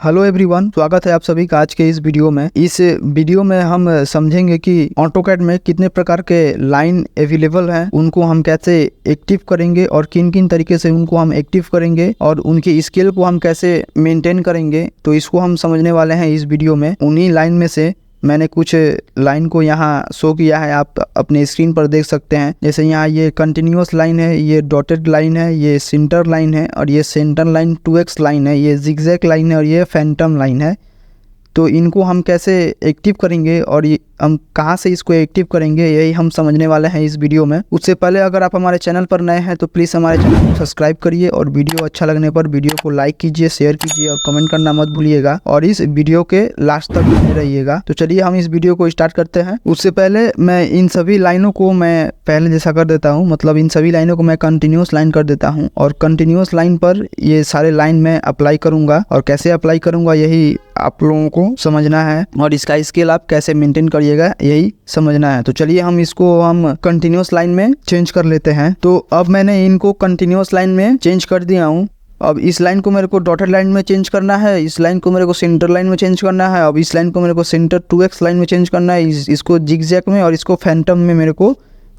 Hello everyone, स्वागत है आप सभी का आज के इस वीडियो में। इस वीडियो में हम समझेंगे कि ऑटोकैड में कितने प्रकार के लाइन अवेलेबल हैं, उनको हम कैसे एक्टिव करेंगे और किन किन तरीके से उनको हम एक्टिव करेंगे और उनकी स्केल को हम कैसे मेंटेन करेंगे। तो इसको हम समझने वाले हैं इस वीडियो में। उन्हीं लाइन में से मैंने कुछ लाइन को यहाँ शो किया है, आप अपने स्क्रीन पर देख सकते हैं। जैसे यहाँ ये कंटिन्यूअस लाइन है, ये डॉटेड लाइन है, ये सेंटर लाइन है और ये सेंटर लाइन 2x लाइन है, ये जिगजैग लाइन है और ये फैंटम लाइन है। तो इनको हम कैसे एक्टिव करेंगे और ये हम कहाँ से इसको एक्टिव करेंगे, यही हम समझने वाले हैं इस वीडियो में। उससे पहले अगर आप हमारे चैनल पर नए हैं तो प्लीज़ हमारे चैनल को सब्सक्राइब करिए और वीडियो अच्छा लगने पर वीडियो को लाइक कीजिए, शेयर कीजिए और कमेंट करना मत भूलिएगा और इस वीडियो के लास्ट तक बने रहिएगा। तो चलिए हम इस वीडियो को स्टार्ट करते हैं। उससे पहले मैं इन सभी लाइनों को मैं पहले जैसा कर देता हूँ, मतलब इन सभी लाइनों को मैं कंटिन्यूस लाइन कर देता हूँ और कंटिन्यूस लाइन पर ये सारे लाइन मैं अप्लाई करूँगा और कैसे अप्लाई करूँगा यही आप लोगों को समझना है और इसका स्केल आप कैसे मेंटेन करिएगा यही समझना है। तो चलिए हम कंटिन्यूअस लाइन में चेंज कर लेते हैं। तो अब मैंने इनको कंटिन्यूअस लाइन में चेंज कर दिया हूँ। अब इस लाइन को मेरे को डॉटेड लाइन में चेंज करना है, इस लाइन को मेरे को सेंटर लाइन में चेंज करना है, अब इस लाइन को मेरे को सेंटर 2x लाइन में चेंज करना है, इसको जिगजैग में और इसको फैंटम में मेरे को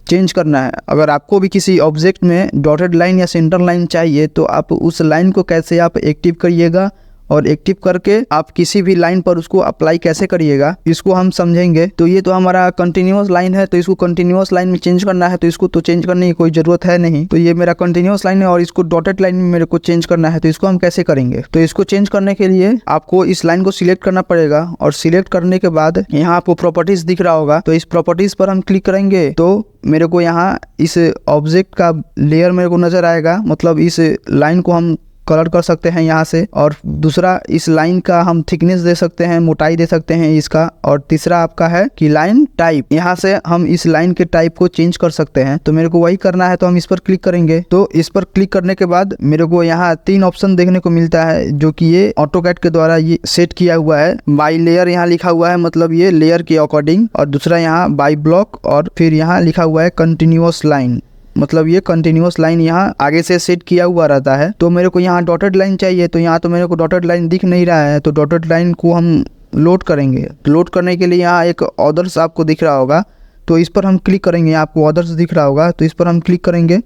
चेंज करना है। अगर आपको भी किसी ऑब्जेक्ट में डॉटेड लाइन या सेंटर लाइन चाहिए तो आप उस लाइन को कैसे आप एक्टिव करिएगा और एक्टिव करके आप किसी भी लाइन पर उसको अप्लाई कैसे करिएगा इसको हम समझेंगे। तो ये तो हमारा कंटिन्यूअस लाइन है, तो इसको कंटिन्यूअस लाइन में चेंज करना है, तो इसको तो चेंज करने की कोई ज़रूरत है नहीं। तो ये मेरा कंटिन्यूअस लाइन है और इसको डॉटेड लाइन में मेरे को चेंज करना है, तो इसको हम कैसे करेंगे। तो इसको चेंज करने के लिए आपको इस लाइन को सिलेक्ट करना पड़ेगा और सिलेक्ट करने के बाद यहाँ आपको प्रॉपर्टीज दिख रहा होगा, तो इस प्रॉपर्टीज पर हम क्लिक करेंगे तो मेरे को यहाँ इस ऑब्जेक्ट का लेयर मेरे को नजर आएगा। मतलब इस लाइन को हम कलर कर सकते हैं यहाँ से, और दूसरा इस लाइन का हम थिकनेस दे सकते हैं, मोटाई दे सकते हैं इसका, और तीसरा आपका है कि लाइन टाइप, यहाँ से हम इस लाइन के टाइप को चेंज कर सकते हैं। तो मेरे को वही करना है, तो हम इस पर क्लिक करेंगे। तो इस पर क्लिक करने के बाद मेरे को यहाँ 3 ऑप्शन देखने को मिलता है जो कि ये ऑटोकैड के द्वारा ये सेट किया हुआ है। बाई लेयर यहाँ लिखा हुआ है, मतलब ये लेयर के अकॉर्डिंग, और दूसरा यहाँ बाई ब्लॉक, और फिर यहाँ लिखा हुआ है कंटिन्यूअस लाइन, मतलब ये कंटिन्यूअस लाइन यहाँ आगे से सेट किया हुआ रहता है। तो मेरे को यहाँ डॉटेड लाइन चाहिए, तो यहाँ तो मेरे को डॉटेड लाइन दिख नहीं रहा है, तो डॉटेड लाइन को हम लोड करेंगे। लोड करने के लिए यहाँ एक ऑर्डर्स आपको दिख रहा होगा, तो इस पर हम क्लिक करेंगे। आपको ऑर्डर्स दिख रहा होगा, तो इस पर हम क्लिक करेंगे।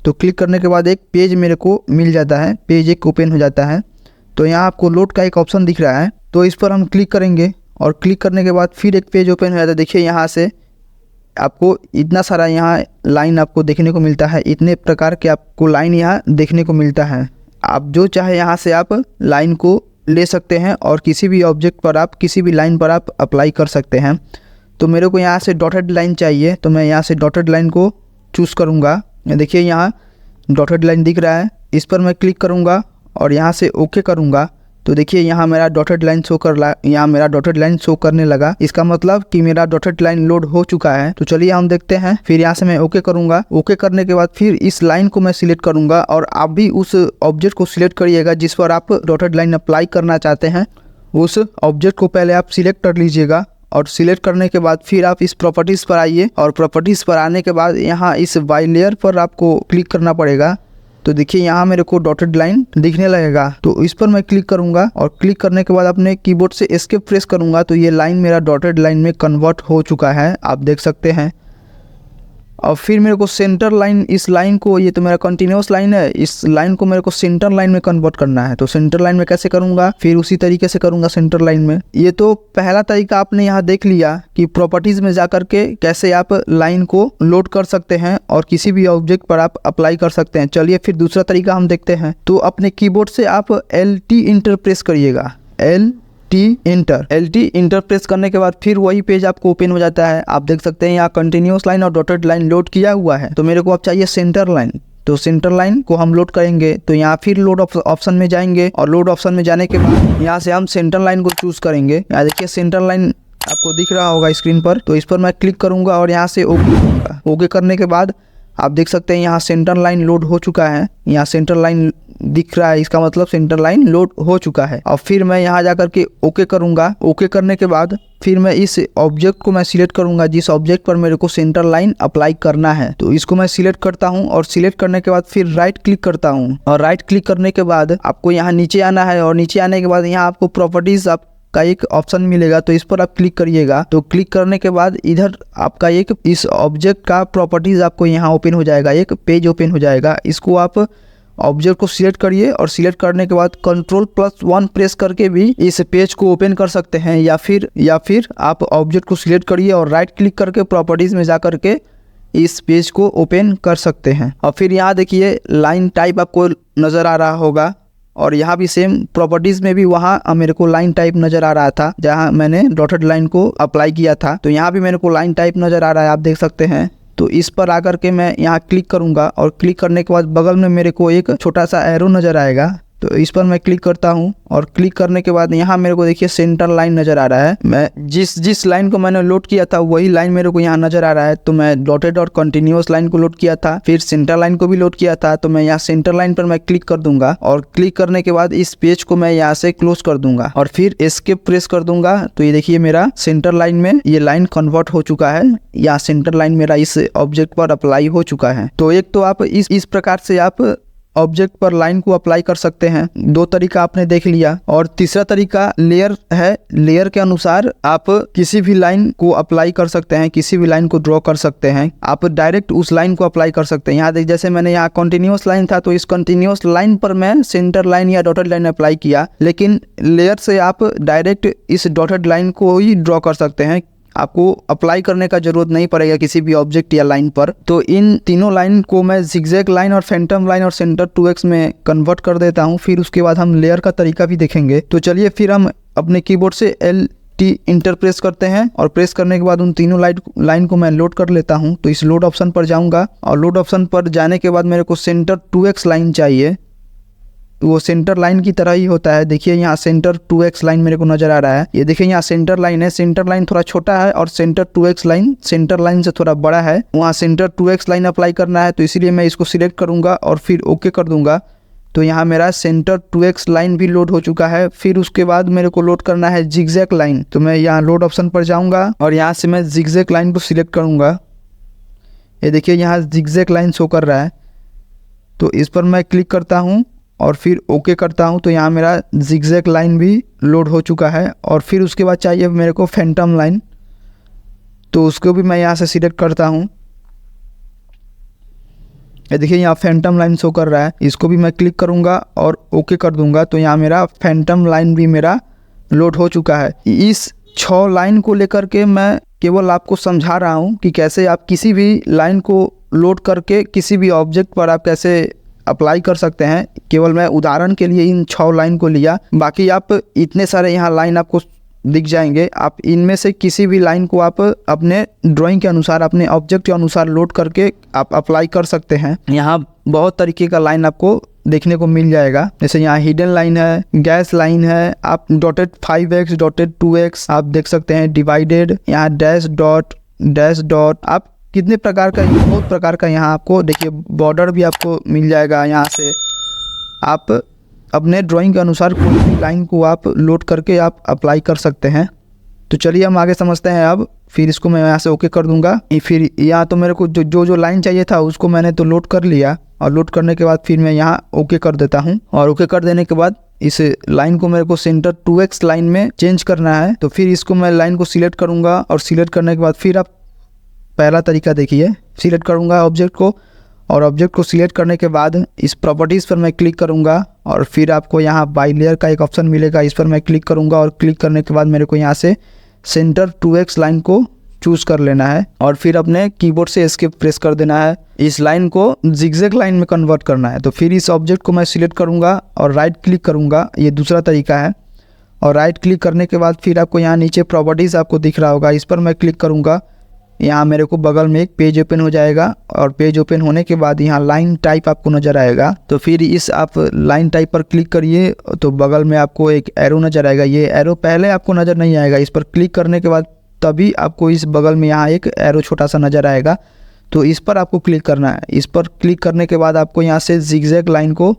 तो क्लिक करने के बाद एक पेज मेरे को मिल जाता है, पेज एक ओपन हो जाता है। तो यहाँ आपको लोड का एक ऑप्शन दिख रहा है, तो इस पर हम क्लिक करेंगे और क्लिक करने के बाद फिर एक पेज ओपन हो जाता है। देखिए यहाँ से आपको इतना सारा यहाँ लाइन आपको देखने को मिलता है, इतने प्रकार के आपको लाइन यहाँ देखने को मिलता है। आप जो चाहे यहाँ से आप लाइन को ले सकते हैं और किसी भी ऑब्जेक्ट पर आप किसी भी लाइन पर आप अप्लाई कर सकते हैं। तो मेरे को यहाँ से डॉटेड लाइन चाहिए, तो मैं यहाँ से डॉटेड लाइन को चूज़ करूँगा। देखिए यहाँ डॉटेड लाइन दिख रहा है, इस पर मैं क्लिक करूँगा और यहाँ से ओके करूँगा। तो देखिए यहाँ मेरा डॉटेड लाइन शो करने लगा। इसका मतलब कि मेरा डॉटेड लाइन लोड हो चुका है। तो चलिए हम देखते हैं। फिर यहाँ से मैं ओके करूँगा। ओके करने के बाद फिर इस लाइन को मैं सिलेक्ट करूँगा और आप भी उस ऑब्जेक्ट को सिलेक्ट करिएगा जिस पर आप डॉटेड लाइन अप्लाई करना चाहते हैं। उस ऑब्जेक्ट को पहले आप सिलेक्ट कर लीजिएगा और सिलेक्ट करने के बाद फिर आप इस प्रॉपर्टीज़ पर आइए और प्रॉपर्टीज़ पर आने के बाद यहाँ इस बाई लेयर पर आपको क्लिक करना पड़ेगा। तो देखिए यहाँ मेरे को डॉटेड लाइन दिखने लगेगा, तो इस पर मैं क्लिक करूँगा और क्लिक करने के बाद अपने कीबोर्ड से एस्केप प्रेस करूँगा। तो ये लाइन मेरा डॉटेड लाइन में कन्वर्ट हो चुका है, आप देख सकते हैं। और फिर मेरे को सेंटर लाइन, इस लाइन को, ये तो मेरा कंटिन्यूअस लाइन है, इस लाइन को मेरे को सेंटर लाइन में कन्वर्ट करना है। तो सेंटर लाइन में कैसे करूँगा, फिर उसी तरीके से करूँगा सेंटर लाइन में। ये तो पहला तरीका आपने यहाँ देख लिया कि प्रॉपर्टीज़ में जा करके कैसे आप लाइन को लोड कर सकते हैं और किसी भी ऑब्जेक्ट पर आप अप्लाई कर सकते हैं। चलिए फिर दूसरा तरीका हम देखते हैं। तो अपने कीबोर्ड से आप LT इंटर प्रेस करिएगा, LT इंटर प्रेस करने के बाद फिर वही पेज आपको ओपन हो जाता है। आप देख सकते हैं यहाँ कंटिन्यूअस लाइन और डॉटेड लाइन लोड किया हुआ है। तो मेरे को अब चाहिए सेंटर लाइन, तो सेंटर लाइन को हम लोड करेंगे। तो यहाँ फिर लोड ऑप्शन में जाएंगे और लोड ऑप्शन में जाने के बाद यहाँ से हम सेंटर लाइन को चूज करेंगे। यहाँ देखिए सेंटर लाइन आपको दिख रहा होगा स्क्रीन पर, तो इस पर मैं क्लिक करूँगा और यहाँ से ओके करूँगा। ओके करने के बाद आप देख सकते हैं यहाँ सेंटर लाइन लोड हो चुका है, यहाँ सेंटर लाइन दिख रहा है, इसका मतलब सेंटर लाइन लोड हो चुका है। और फिर मैं यहाँ जाकर के ओके करूँगा। ओके करने के बाद फिर मैं इस ऑब्जेक्ट को मैं सिलेक्ट करूँगा जिस ऑब्जेक्ट पर मेरे को सेंटर लाइन अप्लाई करना है। तो इसको मैं सिलेक्ट करता हूँ और सिलेक्ट करने के बाद फिर राइट क्लिक करता हूँ। और राइट क्लिक करने के बाद आपको यहाँ नीचे आना है और नीचे आने के बाद यहाँ आपको प्रॉपर्टीज का एक ऑप्शन मिलेगा, तो इस पर आप क्लिक करिएगा। तो क्लिक करने के बाद इधर आपका एक इस ऑब्जेक्ट का प्रॉपर्टीज आपको यहाँ ओपन हो जाएगा, एक पेज ओपन हो जाएगा। इसको आप ऑब्जेक्ट को सिलेक्ट करिए और सिलेक्ट करने के बाद Ctrl+1 प्रेस करके भी इस पेज को ओपन कर सकते हैं, या फिर आप ऑब्जेक्ट को सिलेक्ट करिए और राइट क्लिक करके प्रॉपर्टीज में जा करके इस पेज को ओपन कर सकते हैं। और फिर यहाँ देखिए लाइन टाइप आपको नज़र आ रहा होगा, और यहाँ भी सेम प्रॉपर्टीज में भी वहाँ मेरे को लाइन टाइप नज़र आ रहा था जहाँ मैंने डॉटेड लाइन को अप्लाई किया था। तो यहाँ भी मेरे को लाइन टाइप नज़र आ रहा है, आप देख सकते हैं। तो इस पर आकर के मैं यहाँ क्लिक करूँगा और क्लिक करने के बाद बगल में मेरे को एक छोटा सा एरो नज़र आएगा। तो इस पर मैं क्लिक करता हूँ और क्लिक करने के बाद यहाँ मेरे को देखिए सेंटर लाइन नज़र आ रहा है। मैं जिस लाइन को मैंने लोड किया था वही लाइन मेरे को यहाँ नज़र आ रहा है। तो मैं डॉटेड और कंटिन्यूअस लाइन को लोड किया था, फिर सेंटर लाइन को भी लोड किया था। तो मैं यहाँ सेंटर लाइन पर मैं क्लिक कर दूंगा और क्लिक करने के बाद इस पेज को मैं यहाँ से क्लोज कर दूंगा और फिर एस्केप प्रेस कर दूंगा। तो ये देखिए मेरा सेंटर लाइन में ये लाइन कन्वर्ट हो चुका है, या सेंटर लाइन मेरा इस ऑब्जेक्ट पर अप्लाई हो चुका है। तो एक तो आप इस प्रकार से आप ऑब्जेक्ट पर लाइन को अप्लाई कर सकते हैं। दो तरीका आपने देख लिया। और तीसरा तरीका लेयर है। लेयर के अनुसार आप किसी भी लाइन को अप्लाई कर सकते हैं, किसी भी लाइन को ड्रॉ कर सकते हैं। आप डायरेक्ट उस लाइन को अप्लाई कर सकते हैं। यहाँ देख, जैसे मैंने यहाँ कंटिन्यूअस लाइन था तो इस कंटिन्यूअस लाइन पर मैं सेंटर लाइन या डॉटेड लाइन अप्लाई किया, लेकिन लेयर से आप डायरेक्ट इस डॉटेड लाइन को ही ड्रॉ कर सकते हैं। आपको अप्लाई करने का जरूरत नहीं पड़ेगा किसी भी ऑब्जेक्ट या लाइन पर। तो इन तीनों लाइन को मैं जिगजैग लाइन और फैंटम लाइन और सेंटर 2x में कन्वर्ट कर देता हूं। फिर उसके बाद हम लेयर का तरीका भी देखेंगे। तो चलिए फिर हम अपने कीबोर्ड से LT इंटर प्रेस करते हैं और प्रेस करने के बाद उन तीनों लाइन को मैं लोड कर लेता हूं। तो इस लोड ऑप्शन पर जाऊंगा और लोड ऑप्शन पर जाने के बाद मेरे को सेंटर 2x लाइन चाहिए। वो सेंटर लाइन की तरह ही होता है। देखिए यहाँ सेंटर 2x लाइन मेरे को नजर आ रहा है। ये देखिए यहाँ सेंटर लाइन है, सेंटर लाइन थोड़ा छोटा है और centre 2x line centre line से थोड़ा बड़ा है। वहाँ सेंटर 2x लाइन अप्लाई करना है, तो इसीलिए मैं इसको सिलेक्ट करूँगा और फिर ओके कर दूंगा। तो यहाँ मेरा सेंटर 2x लाइन भी लोड हो चुका है। फिर उसके बाद मेरे को लोड करना है जिगजैग लाइन। तो मैं यहाँ लोड ऑप्शन पर जाऊँगा और यहाँ से मैं जिगजैग लाइन को सिलेक्ट करूँगा। ये देखिए यहाँ जिगजैग लाइन शो कर रहा है, तो इस पर मैं क्लिक करता हूँ और फिर ओके करता हूं। तो यहाँ मेरा जिगजैग लाइन भी लोड हो चुका है। और फिर उसके बाद चाहिए मेरे को फैंटम लाइन, तो उसको भी मैं यहाँ से सिलेक्ट करता हूं। ये देखिए यहाँ फैंटम लाइन शो कर रहा है, इसको भी मैं क्लिक करूँगा और ओके कर दूंगा। तो यहाँ मेरा फैंटम लाइन भी मेरा लोड हो चुका है। इस 6 लाइन को लेकर के मैं केवल आपको समझा रहा हूँ कि कैसे आप किसी भी लाइन को लोड करके किसी भी ऑब्जेक्ट पर आप कैसे अप्लाई कर सकते हैं। केवल मैं उदाहरण के लिए इन 6 लाइन को लिया, बाकी आप इतने सारे यहाँ लाइन आपको दिख जाएंगे। आप इनमें से किसी भी लाइन को आप अपने ड्राइंग के अनुसार, अपने ऑब्जेक्ट के अनुसार लोड करके आप अप्लाई कर सकते हैं। यहाँ बहुत तरीके का लाइन आपको देखने को मिल जाएगा। जैसे यहाँ हिडन लाइन है, गैस लाइन है, आप डॉटेड 5x, डॉटेड 2x आप देख सकते हैं, डिवाइडेड, यहाँ डैश डॉट, आप कितने प्रकार का, बहुत प्रकार का यहाँ आपको देखिए बॉर्डर भी आपको मिल जाएगा। यहाँ से आप अपने ड्राइंग के अनुसार कोई भी लाइन को आप लोड करके आप अप्लाई कर सकते हैं। तो चलिए हम आगे समझते हैं अब। फिर इसको मैं यहाँ से ओके कर दूंगा। फिर यहाँ तो मेरे को जो लाइन चाहिए था उसको मैंने तो लोड कर लिया, और लोड करने के बाद फिर मैं यहाँ ओके कर देता हूँ। और ओके कर देने के बाद इस लाइन को मेरे को सेंटर 2x लाइन में चेंज करना है। तो फिर इसको मैं लाइन को सिलेक्ट करूँगा और सिलेक्ट करने के बाद फिर आप पहला तरीका देखिए, सिलेक्ट करूँगा ऑब्जेक्ट को, और ऑब्जेक्ट को सिलेक्ट करने के बाद इस प्रॉपर्टीज़ पर मैं क्लिक करूँगा और फिर आपको यहाँ बाई लेयर का एक ऑप्शन मिलेगा, इस पर मैं क्लिक करूँगा। और क्लिक करने के बाद मेरे को यहाँ से सेंटर 2x लाइन को चूज़ कर लेना है और फिर अपने कीबोर्ड से एस्केप प्रेस कर देना है। इस लाइन को जिगजैग लाइन में कन्वर्ट करना है। तो फिर इस ऑब्जेक्ट को मैं सिलेक्ट करूँगा और राइट क्लिक करूँगा, ये दूसरा तरीका है। और राइट क्लिक करने के बाद फिर आपको यहाँ नीचे प्रॉपर्टीज़ आपको दिख रहा होगा, इस पर मैं क्लिक करूँगा। यहाँ मेरे को बगल में एक पेज ओपन हो जाएगा और पेज ओपन होने के बाद यहाँ लाइन टाइप आपको नज़र आएगा। तो फिर इस आप लाइन टाइप पर क्लिक करिए, तो बगल में आपको एक एरो नज़र आएगा। ये एरो पहले आपको नज़र नहीं आएगा, इस पर क्लिक करने के बाद तभी आपको इस बगल में यहाँ एक एरो छोटा सा नज़र आएगा। तो इस पर आपको क्लिक करना है। इस पर क्लिक करने के बाद आपको यहाँ से जिगजैग लाइन को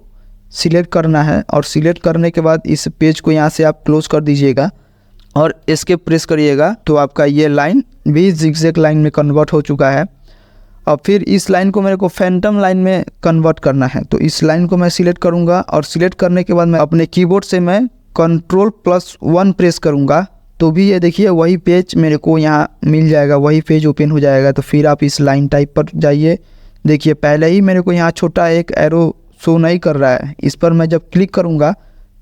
सिलेक्ट करना है और सिलेक्ट करने के बाद इस पेज को यहाँ से आप क्लोज कर दीजिएगा और एस्केप प्रेस करिएगा, तो आपका ये लाइन भी जिगजैग लाइन में कन्वर्ट हो चुका है। और फिर इस लाइन को मेरे को फैंटम लाइन में कन्वर्ट करना है, तो इस लाइन को मैं सिलेक्ट करूँगा और सिलेक्ट करने के बाद मैं अपने कीबोर्ड से मैं Ctrl+1 प्रेस करूँगा, तो भी ये देखिए वही पेज मेरे को यहाँ मिल जाएगा, वही पेज ओपन हो जाएगा। तो फिर आप इस लाइन टाइप पर जाइए, देखिए पहले ही मेरे को यहाँ छोटा एक एरो शो नहीं कर रहा है। इस पर मैं जब क्लिक करूँगा,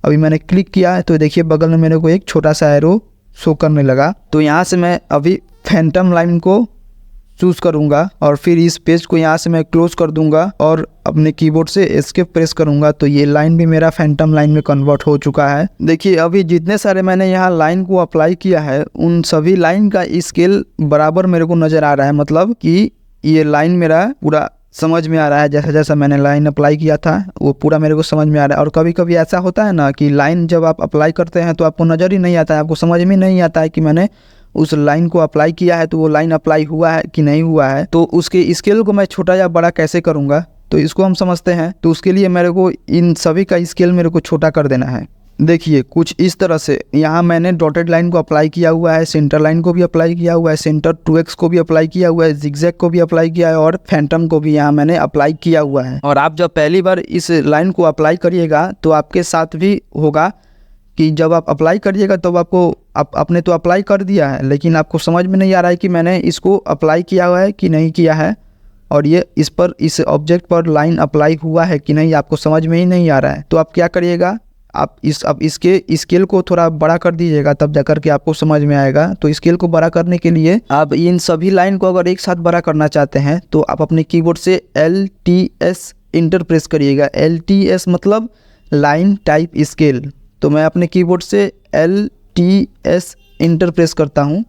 अभी मैंने क्लिक किया है तो देखिए बगल में मेरे को एक छोटा सा एरो शो करने लगा। तो यहाँ से मैं अभी फैंटम लाइन को चूज़ करूँगा और फिर इस पेज को यहाँ से मैं क्लोज कर दूँगा और अपने कीबोर्ड से एस्केप प्रेस करूँगा, तो ये लाइन भी मेरा फैंटम लाइन में कन्वर्ट हो चुका है। देखिए अभी जितने सारे मैंने यहाँ लाइन को अप्लाई किया है उन सभी लाइन का स्केल बराबर मेरे को नज़र आ रहा है, मतलब कि ये लाइन मेरा पूरा समझ में आ रहा है। जैसा जैसा मैंने लाइन अप्लाई किया था वो पूरा मेरे को समझ में आ रहा है। और कभी कभी ऐसा होता है ना कि लाइन जब आप अप्लाई करते हैं तो आपको नज़र ही नहीं आता है, आपको समझ में नहीं आता है कि मैंने उस लाइन को अप्लाई किया है तो वो लाइन अप्लाई हुआ है कि नहीं हुआ है। तो उसके स्केल को मैं छोटा या बड़ा कैसे करूँगा, तो इसको हम समझते हैं। तो उसके लिए मेरे को इन सभी का स्केल मेरे को छोटा कर देना है। देखिए कुछ इस तरह से यहाँ मैंने डॉटेड लाइन को अप्लाई किया हुआ है, सेंटर लाइन को भी अप्लाई किया हुआ है, सेंटर 2x को भी अप्लाई किया हुआ है, जिगजैग को भी अप्लाई किया है और फैंटम को भी यहाँ मैंने अप्लाई किया हुआ है। और आप जब पहली बार इस लाइन को अप्लाई करिएगा तो आपके साथ भी होगा कि जब आप अप्लाई करिएगा तो आपको आपने तो अप्लाई कर दिया है लेकिन आपको समझ में नहीं आ रहा है कि मैंने इसको अप्लाई किया हुआ है कि नहीं किया है, और ये इस पर इस ऑब्जेक्ट पर लाइन अप्लाई हुआ है कि नहीं आपको समझ में ही नहीं आ रहा है। तो आप क्या करिएगा, आप इसके स्केल को थोड़ा बड़ा कर दीजिएगा, तब जाकर के आपको समझ में आएगा। तो स्केल को बड़ा करने के लिए आप इन सभी लाइन को अगर एक साथ बड़ा करना चाहते हैं तो आप अपने कीबोर्ड से LTS इंटर प्रेस करिएगा। LTS मतलब लाइन टाइप स्केल। तो मैं अपने कीबोर्ड से LTS इंटर प्रेस करता हूँ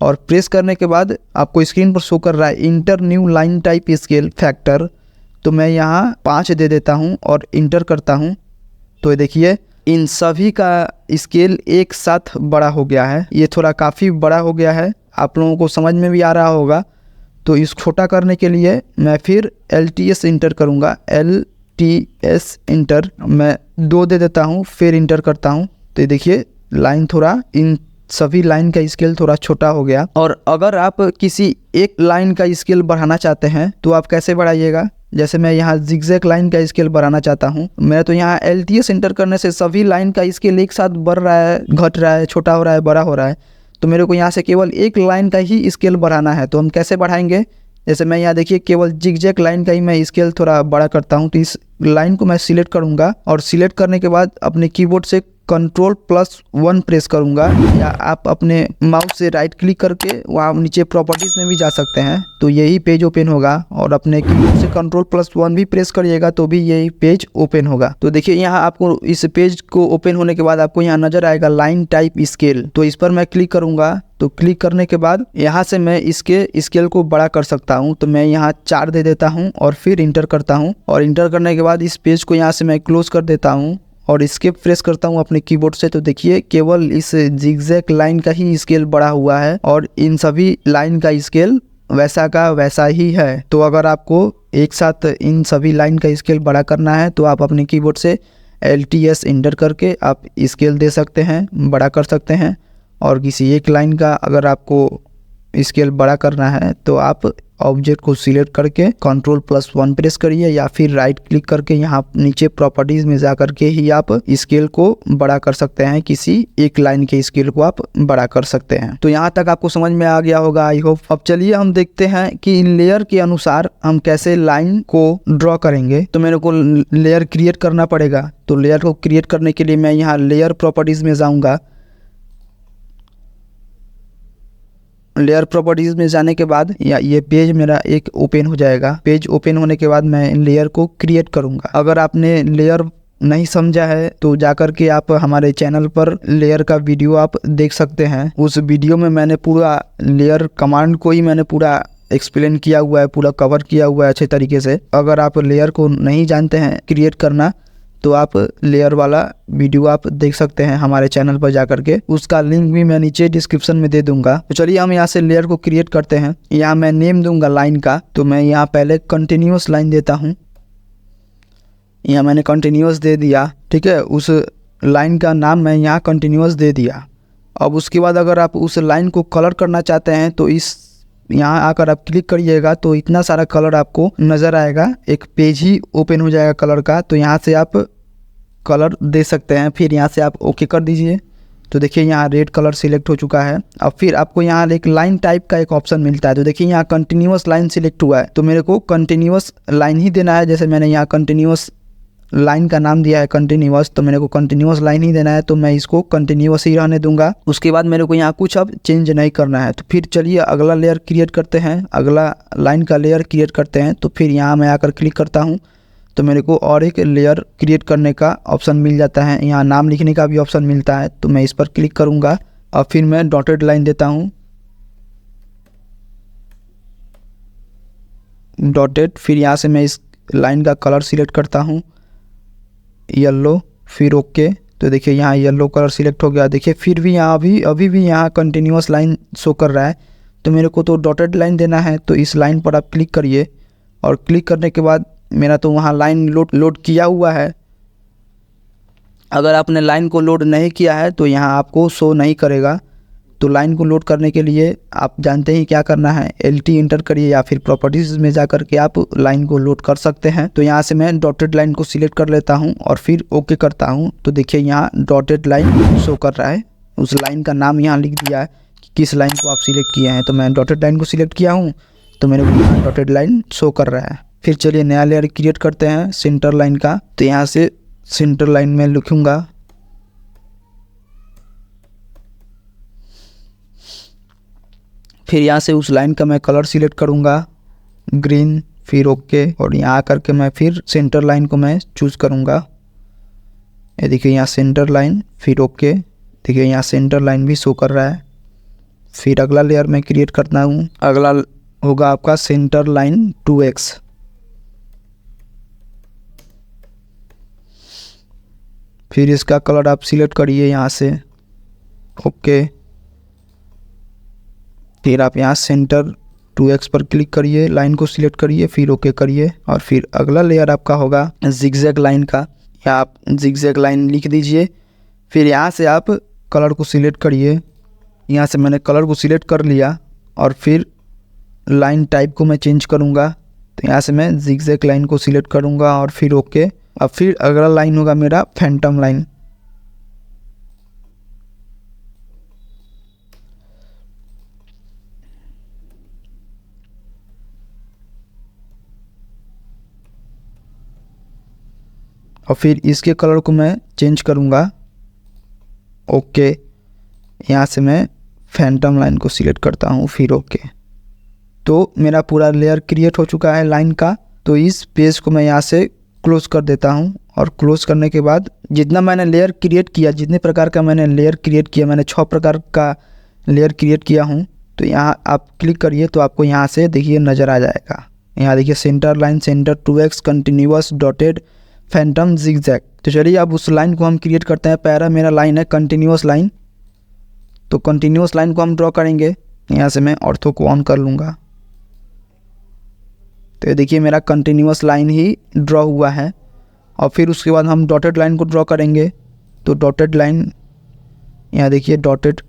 और प्रेस करने के बाद आपको स्क्रीन पर शो कर रहा है inter new line type scale factor. तो मैं यहाँ 5 दे देता हूँ और इंटर करता हूँ। तो ये देखिए इन सभी का स्केल एक साथ बड़ा हो गया है, ये थोड़ा काफ़ी बड़ा हो गया है, आप लोगों को समझ में भी आ रहा होगा। तो इस छोटा करने के लिए मैं फिर LTS इंटर करूँगा, LTS इंटर मैं 2 दे देता हूँ, फिर इंटर करता हूँ। तो ये देखिए लाइन थोड़ा इन सभी लाइन का स्केल थोड़ा छोटा हो गया। और अगर आप किसी एक लाइन का स्केल बढ़ाना चाहते हैं तो आप कैसे बढ़ाइएगा, जैसे मैं यहाँ जिगजैग लाइन का स्केल बढ़ाना चाहता हूँ, मैं तो यहाँ LTS इंटर करने से सभी लाइन का स्केल एक साथ बढ़ रहा है, घट रहा है, छोटा हो रहा है, बड़ा हो रहा है। तो मेरे को यहाँ से केवल एक लाइन का ही स्केल बढ़ाना है। तो हम कैसे बढ़ाएंगे, जैसे मैं यहाँ देखिए केवल जिगजैग लाइन का ही मैं स्केल थोड़ा बड़ा करता हूँ। तो इस लाइन को मैं सिलेक्ट करूँगा और सिलेक्ट करने के बाद अपने कीबोर्ड से Ctrl+1 प्रेस करूँगा, या आप अपने माउस से राइट क्लिक करके वहाँ नीचे प्रॉपर्टीज़ में भी जा सकते हैं। तो यही पेज ओपन होगा और अपने कीबोर्ड से Ctrl+1 भी प्रेस करिएगा तो भी यही पेज ओपन होगा। तो देखिए यहाँ आपको इस पेज को ओपन होने के बाद आपको यहाँ नज़र आएगा लाइन टाइप स्केल। तो इस पर मैं क्लिक करूँगा। तो क्लिक करने के बाद यहाँ से मैं इसके स्केल को बड़ा कर सकता हूँ। तो मैं यहाँ 4 दे देता हूँ और फिर इंटर करता हूँ। और इंटर करने के बाद इस पेज को यहाँ से मैं क्लोज कर देता हूँ और एस्केप प्रेस करता हूँ अपने कीबोर्ड से। तो देखिए केवल इस जिगजैग लाइन का ही स्केल बड़ा हुआ है और इन सभी लाइन का स्केल वैसा का वैसा ही है। तो अगर आपको एक साथ इन सभी लाइन का स्केल बड़ा करना है तो आप अपने कीबोर्ड से LTS इंटर करके आप स्केल दे सकते हैं, बड़ा कर सकते हैं। और किसी एक लाइन का अगर आपको स्केल बड़ा करना है तो आप ऑब्जेक्ट को सिलेक्ट करके Ctrl+1 प्रेस करिए या फिर राइट क्लिक करके यहाँ नीचे प्रॉपर्टीज़ में जा करके ही आप स्केल को बड़ा कर सकते हैं, किसी एक लाइन के स्केल को आप बड़ा कर सकते हैं। तो यहाँ तक आपको समझ में आ गया होगा आई होप। अब चलिए हम देखते हैं कि लेयर के अनुसार हम कैसे लाइन को ड्रॉ करेंगे। तो मेरे को लेयर क्रिएट करना पड़ेगा। तो लेयर को क्रिएट करने के लिए मैं यहाँ लेयर प्रॉपर्टीज़ में जाऊँगा। लेयर प्रॉपर्टीज़ में जाने के बाद या ये पेज मेरा एक ओपन हो जाएगा। पेज ओपन होने के बाद मैं लेयर को क्रिएट करूँगा। अगर आपने लेयर नहीं समझा है तो जाकर के आप हमारे चैनल पर लेयर का वीडियो आप देख सकते हैं। उस वीडियो में मैंने पूरा लेयर कमांड को ही मैंने पूरा एक्सप्लेन किया हुआ है, पूरा कवर किया हुआ है अच्छे तरीके से। अगर आप लेयर को नहीं जानते हैं क्रिएट करना तो आप लेयर वाला वीडियो आप देख सकते हैं हमारे चैनल पर जा करके, उसका लिंक भी मैं नीचे डिस्क्रिप्शन में दे दूंगा। तो चलिए हम यहाँ से लेयर को क्रिएट करते हैं। यहाँ मैं नेम दूंगा लाइन का, तो मैं यहाँ पहले कंटिन्यूस लाइन देता हूँ। यहाँ मैंने कंटिन्यूस दे दिया, ठीक है। उस लाइन का नाम मैं यहाँ कंटिन्यूस दे दिया। अब उसके बाद अगर आप उस लाइन को कलर करना चाहते हैं तो इस यहाँ आकर आप क्लिक करिएगा तो इतना सारा कलर आपको नज़र आएगा, एक पेज ही ओपन हो जाएगा कलर का। तो यहाँ से आप कलर दे सकते हैं, फिर यहाँ से आप ओके कर दीजिए। तो देखिए यहाँ रेड कलर सिलेक्ट हो चुका है। अब फिर आपको यहाँ एक लाइन टाइप का एक ऑप्शन मिलता है। तो देखिए यहाँ कंटिन्यूस लाइन सिलेक्ट हुआ है, तो मेरे को कंटिन्यूस लाइन ही देना है। जैसे मैंने यहाँ कंटिन्यूस लाइन का नाम दिया है कंटिन्यूस, तो मेरे को कंटिन्यूस लाइन ही देना है, तो मैं इसको कंटिन्यूस ही रहने दूंगा। उसके बाद मेरे को यहाँ कुछ अब चेंज नहीं करना है। तो फिर चलिए अगला लेयर क्रिएट करते हैं, अगला लाइन का लेयर क्रिएट करते हैं। तो फिर यहाँ मैं आकर क्लिक करता हूँ तो मेरे को और एक लेयर क्रिएट करने का ऑप्शन मिल जाता है। यहाँ नाम लिखने का भी ऑप्शन मिलता है, तो मैं इस पर क्लिक करूँगा और फिर मैं डॉटेड लाइन देता हूँ, डॉटेड। फिर यहाँ से मैं इस लाइन का कलर सिलेक्ट करता हूँ येलो, फिर ओके। तो देखिए यहाँ येलो कलर सिलेक्ट हो गया। देखिए फिर भी यहाँ अभी भी यहाँ कंटिन्यूस लाइन शो कर रहा है, तो मेरे को तो डॉटेड लाइन देना है। तो इस लाइन पर आप क्लिक करिए और क्लिक करने के बाद मेरा तो वहाँ लाइन लोड किया हुआ है। अगर आपने लाइन को लोड नहीं किया है तो यहाँ आपको शो नहीं करेगा। तो लाइन को लोड करने के लिए आप जानते ही क्या करना है, LT इंटर करिए या फिर प्रॉपर्टीज़ में जा कर के आप लाइन को लोड कर सकते हैं। तो यहाँ से मैं डॉटेड लाइन को सिलेक्ट कर लेता हूँ और फिर ओके करता हूँ। तो देखिए यहाँ डॉटेड लाइन शो कर रहा है, उस लाइन का नाम यहाँ लिख दिया है कि किस लाइन को आप सिलेक्ट किए हैं। तो मैं डॉटेड लाइन को सिलेक्ट किया हूँ, तो मेरे को डॉटेड लाइन शो कर रहा है। फिर चलिए नया लेयर क्रिएट करते हैं सेंटर लाइन का। तो यहाँ से सेंटर लाइन में लिखूँगा फिर यहाँ से उस लाइन का मैं कलर सिलेक्ट करूँगा ग्रीन, फिर ओके। और यहाँ आकर के मैं फिर सेंटर लाइन को मैं चूज़ करूँगा। ये देखिए यहाँ सेंटर लाइन, फिर ओके। देखिए यहाँ सेंटर लाइन भी शो कर रहा है। फिर अगला लेयर मैं क्रिएट करता हूँ, अगला होगा आपका सेंटर लाइन 2x। फिर इसका कलर आप सिलेक्ट करिए यहाँ से, ओके। फिर आप यहाँ सेंटर 2x पर क्लिक करिए, लाइन को सिलेक्ट करिए, फिर ओके करिए। और फिर अगला लेयर आपका होगा जिगजैग लाइन का, या आप जिगजैग लाइन लिख दीजिए। फिर यहाँ से आप कलर को सिलेक्ट करिए। यहाँ से मैंने कलर को सिलेक्ट कर लिया और फिर लाइन टाइप को मैं चेंज करूँगा। तो यहाँ से मैं जिगजैग लाइन को सिलेक्ट करूँगा और फिर ओके। अब फिर अगला लाइन होगा मेरा फैंटम लाइन। और फिर इसके कलर को मैं चेंज करूँगा, ओके। यहाँ से मैं फैंटम लाइन को सिलेक्ट करता हूँ, फिर ओके। तो मेरा पूरा लेयर क्रिएट हो चुका है लाइन का। तो इस पेज को मैं यहाँ से क्लोज़ कर देता हूँ। और क्लोज़ करने के बाद जितना मैंने लेयर क्रिएट किया, जितने प्रकार का मैंने लेयर क्रिएट किया, मैंने 6 प्रकार का लेयर क्रिएट किया हूँ। तो यहाँ आप क्लिक करिए तो आपको यहाँ से देखिए नज़र आ जाएगा। यहाँ देखिए centre line, centre 2x, continuous, dotted, Phantom, zigzag. तो चलिए अब उस लाइन को हम क्रिएट करते हैं। पहला मेरा लाइन है कंटिन्यूस लाइन, तो कंटिन्यूस लाइन को हम ड्रॉ करेंगे। यहाँ से मैं ऑर्थो को ऑन कर लूँगा। तो ये देखिए मेरा कंटिन्यूस लाइन ही ड्रॉ हुआ है। और फिर उसके बाद हम डॉटेड लाइन को ड्रॉ करेंगे। तो डॉटेड लाइन, यहाँ देखिए डॉटेड,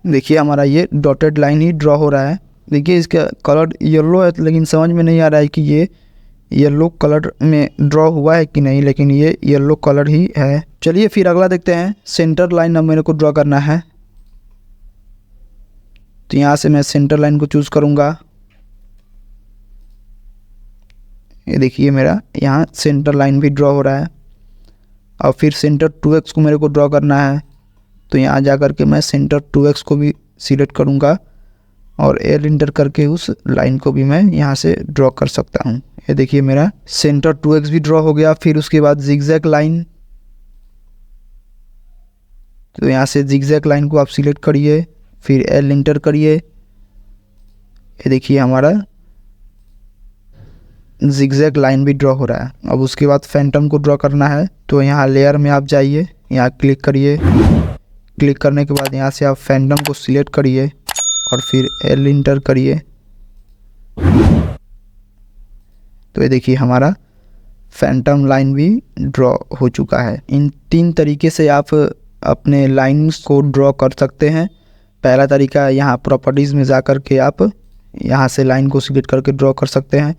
देखिए हमारा ये डॉटेड लाइन ही ड्रॉ हो रहा है। देखिए इसका कलर येलो है, लेकिन समझ में नहीं आ रहा है कि ये येलो कलर में ड्रॉ हुआ है कि नहीं, लेकिन ये येलो कलर ही है। चलिए फिर अगला देखते हैं। सेंटर लाइन अब मेरे को ड्रॉ करना है। तो यहाँ से मैं सेंटर लाइन को चूज़ करूँगा। ये देखिए मेरा यहाँ सेंटर लाइन भी ड्रॉ हो रहा है। और फिर सेंटर 2x को मेरे को ड्रॉ करना है। तो यहाँ जा कर के मैं सेंटर 2x को भी सिलेक्ट करूँगा और एल इंटर करके उस लाइन को भी मैं यहाँ से ड्रॉ कर सकता हूँ। ये देखिए मेरा सेंटर 2x भी ड्रॉ हो गया। फिर उसके बाद जिगजैग लाइन, तो यहाँ से जिगजैग लाइन को आप सिलेक्ट करिए, फिर एल इंटर करिए। ये देखिए हमारा जिगजैग लाइन भी ड्रॉ हो रहा है। अब उसके बाद फैंटम को ड्रॉ करना है, तो यहाँ लेयर में आप जाइए, यहाँ क्लिक करिए। क्लिक करने के बाद यहाँ से आप फैंटम को सिलेक्ट करिए और फिर एल इंटर करिए। तो ये देखिए हमारा फैंटम लाइन भी ड्रॉ हो चुका है। इन 3 तरीके से आप अपने लाइन्स को ड्रॉ कर सकते हैं। पहला तरीका, यहाँ प्रॉपर्टीज़ में जा कर के आप यहाँ से लाइन को सिलेक्ट करके ड्रॉ कर सकते हैं।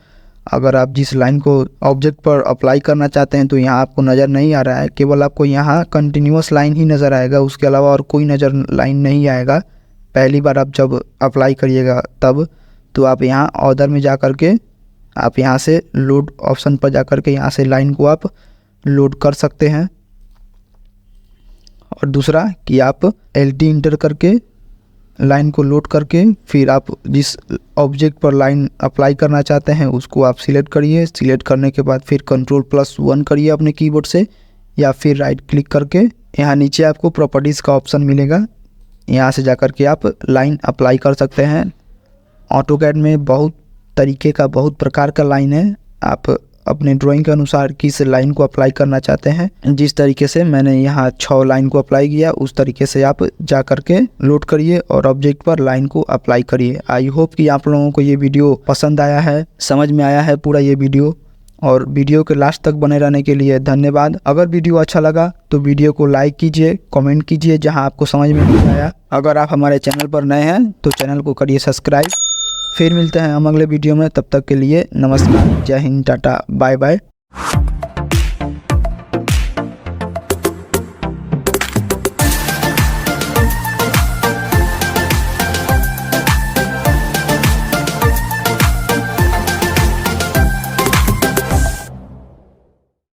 अगर आप जिस लाइन को ऑब्जेक्ट पर अप्लाई करना चाहते हैं तो यहाँ आपको नज़र नहीं आ रहा है, केवल आपको यहाँ कंटिन्यूअस लाइन ही नज़र आएगा, उसके अलावा और कोई लाइन नहीं आएगा। पहली बार आप जब अप्लाई करिएगा तब, तो आप यहाँ ऑर्डर में जा कर के आप यहाँ से लोड ऑप्शन पर जा कर के यहाँ से लाइन को आप लोड कर सकते हैं। और दूसरा कि आप LT इंटर करके लाइन को लोड करके फिर आप जिस ऑब्जेक्ट पर लाइन अप्लाई करना चाहते हैं उसको आप सिलेक्ट करिए। सिलेक्ट करने के बाद फिर Ctrl+1 करिए अपने कीबोर्ड से, या फिर राइट क्लिक करके यहाँ नीचे आपको प्रॉपर्टीज़ का ऑप्शन मिलेगा, यहाँ से जा कर के आप लाइन अप्लाई कर सकते हैं। ऑटोकैड में बहुत तरीके का, बहुत प्रकार का लाइन है। आप अपने ड्राइंग के अनुसार किस लाइन को अप्लाई करना चाहते हैं, जिस तरीके से मैंने यहाँ 6 लाइन को अप्लाई किया उस तरीके से आप जा कर के लोड करिए और ऑब्जेक्ट पर लाइन को अप्लाई करिए। आई होप कि आप लोगों को ये वीडियो पसंद आया है, समझ में आया है पूरा ये वीडियो। और वीडियो के लास्ट तक बने रहने के लिए धन्यवाद। अगर वीडियो अच्छा लगा तो वीडियो को लाइक कीजिए, कमेंट कीजिए जहाँ आपको समझ में नहीं आया। अगर आप हमारे चैनल पर नए हैं तो चैनल को करिए सब्सक्राइब। फिर मिलते हैं हम अगले वीडियो में, तब तक के लिए नमस्कार, जय हिंद, टाटा, बाय बाय।